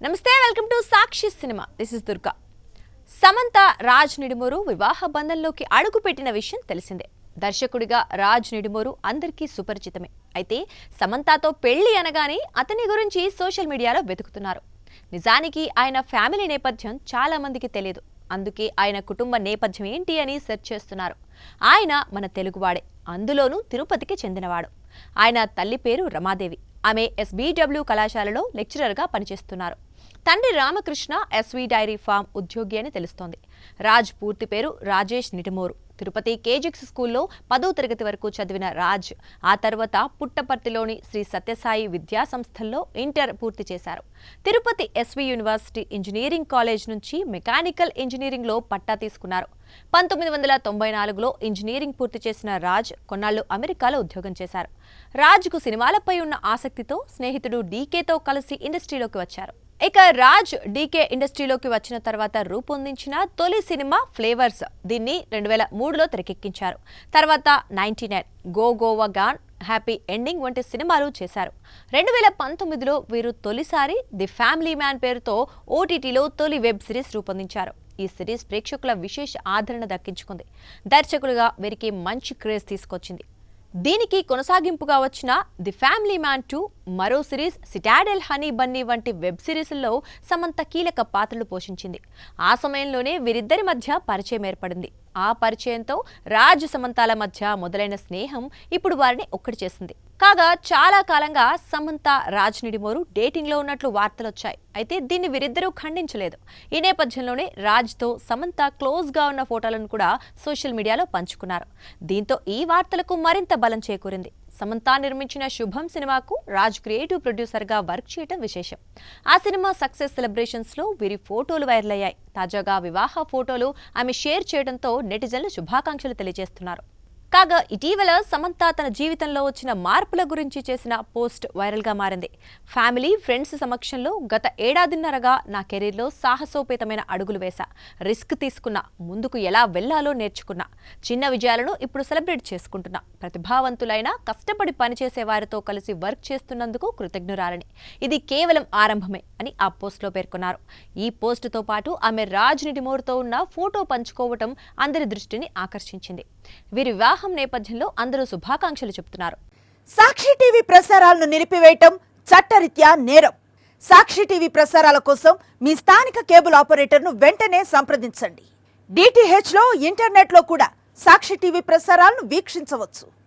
నమస్తే welcome to Sakshi cinema this is Durga. Samantha Raj Nidumoru వివాహ బంధంలోకి అడుగుపెట్టిన విషయం తెలిసిందే. దర్శకుడిగా రాజ్ నిడుమూరు అందరికీ సుపరిచితమే. అయితే సమంతతో పెళ్లి అనగానే అతని గురించి సోషల్ మీడియాలో వెతుకుతున్నారు. నిజానికి ఆయన ఫ్యామిలీ నేపథ్యం చాలా మందికి తెలియదు. అందుకే ఆయన కుటుంబ నేపథ్యం ఏంటి అని సెర్చ్ చేస్తున్నారు. ఆయన మన తెలుగువాడే, అందులోనూ తిరుపతికి చెందినవాడు. ఆయన తల్లి పేరు రమాదేవి. ఆమె SBW కళాశాలలో లెక్చరర్గా పనిచేస్తున్నారు. తండ్రి రామకృష్ణ ఎస్వి డైరీ ఫామ్ ఉద్యోగి అని తెలుస్తోంది. రాజ్ పూర్తి పేరు రాజేష్ నిడుమూరు. తిరుపతి కేజిక్స్ స్కూల్లో 10వ తరగతి వరకు చదివిన రాజ్ ఆ తర్వాత పుట్టపర్తిలోని శ్రీ సత్యసాయి విద్యా సంస్థల్లో ఇంటర్ పూర్తి చేశారు. Tirupati SV university engineering college నుంచి మెకానికల్ ఇంజనీరింగ్లో పట్టా తీసుకున్నారు. 1994లో ఇంజనీరింగ్ పూర్తి చేసిన రాజ్ కొన్నాళ్లు అమెరికాలో ఉద్యోగం చేశారు. రాజ్కు సినిమాలపై ఉన్న ఆసక్తితో స్నేహితుడు DKతో కలిసి ఇండస్ట్రీలోకి వచ్చారు. ఇక రాజ్ DK ఇండస్ట్రీలోకి వచ్చిన తర్వాత రూపొందించిన తొలి సినిమా ఫ్లేవర్స్. దీన్ని 2003లో తెరకెక్కించారు. తర్వాత 99, go Goa gone, happy ending వంటి సినిమాలు చేశారు. 2019లో వీరు తొలిసారి ది ఫ్యామిలీ మ్యాన్ పేరుతో OTTలో తొలి వెబ్ సిరీస్ రూపొందించారు. ఈ సిరీస్ ప్రేక్షకుల విశేష ఆదరణ దక్కించుకుంది. దర్శకుడిగా వీరికి మంచి క్రేజ్ తీసుకొచ్చింది. దీనికి కొనసాగింపుగా వచ్చిన ది ఫ్యామిలీ మ్యాన్ 2, మరో సిరీస్ సిటాడెల్ హనీ బన్నీ వంటి వెబ్ సిరీస్ల్లో సమంత కీలక పాత్రలు పోషించింది. ఆ సమయంలోనే వీరిద్దరి మధ్య పరిచయం ఏర్పడింది. ఆ పరిచయంతో రాజ్ సమంతల మధ్య మొదలైన స్నేహం ఇప్పుడు వారిని ఒక్కటి చేసింది. కాగా చాలా కాలంగా సమంత రాజ్ నిడుమూరు డేటింగ్లో ఉన్నట్లు వార్తలొచ్చాయి. అయితే దీన్ని వీరిద్దరూ ఖండించలేదు. ఈ నేపథ్యంలోనే రాజ్తో సమంత క్లోజ్గా ఉన్న ఫోటోలను కూడా సోషల్ మీడియాలో పంచుకున్నారు. దీంతో ఈ వార్తలకు మరింత బలం చేకూరింది. సమంత నిర్మించిన శుభం సినిమాకు రాజ్ క్రియేటివ్ ప్రొడ్యూసర్గా వర్క్ చేయడం విశేషం. ఆ సినిమా సక్సెస్ సెలబ్రేషన్స్లో వీరి ఫోటోలు వైరల్ అయ్యాయి. తాజాగా వివాహ ఫోటోలు ఆమె షేర్ చేయడంతో నెటిజన్లు శుభాకాంక్షలు తెలియజేస్తున్నారు. కాగా ఇటీవల సమంత తన జీవితంలో వచ్చిన మార్పుల గురించి చేసిన పోస్ట్ వైరల్గా మారింది. ఫ్యామిలీ, ఫ్రెండ్స్ సమక్షంలో గత ఏడాదిన్నరగా నా కెరీర్లో సాహసోపేతమైన అడుగులు వేశా. రిస్క్ తీసుకున్నా, ముందుకు ఎలా వెళ్లాలో నేర్చుకున్నా. చిన్న విజయాలను ఇప్పుడు సెలబ్రేట్ చేసుకుంటున్నా. ప్రతిభావంతులైన, కష్టపడి పనిచేసే వారితో కలిసి వర్క్ చేస్తున్నందుకు కృతజ్ఞురాలని. ఇది కేవలం ఆరంభమే అని ఆ పోస్ట్లో పేర్కొన్నారు. ఈ పోస్టుతో పాటు ఆమె రాజ్ నిడుమూరుతో ఉన్న ఫోటో పంచుకోవటం అందరి దృష్టిని ఆకర్షించింది. వీరి వివాహం నేపథ్యంలో అందరూ శుభాకాంక్షలు చెబుతున్నారు. సాక్షి టీవీ ప్రసారాలను నిలిపివేయటం చట్టరీత్యా నేరం. సాక్షి టీవీ ప్రసారాల కోసం మీ స్థానిక కేబుల్ ఆపరేటర్ను వెంటనే సంప్రదించండి. DTH లో, ఇంటర్నెట్ లో కూడా సాక్షి టీవీ ప్రసారాలను వీక్షించవచ్చు.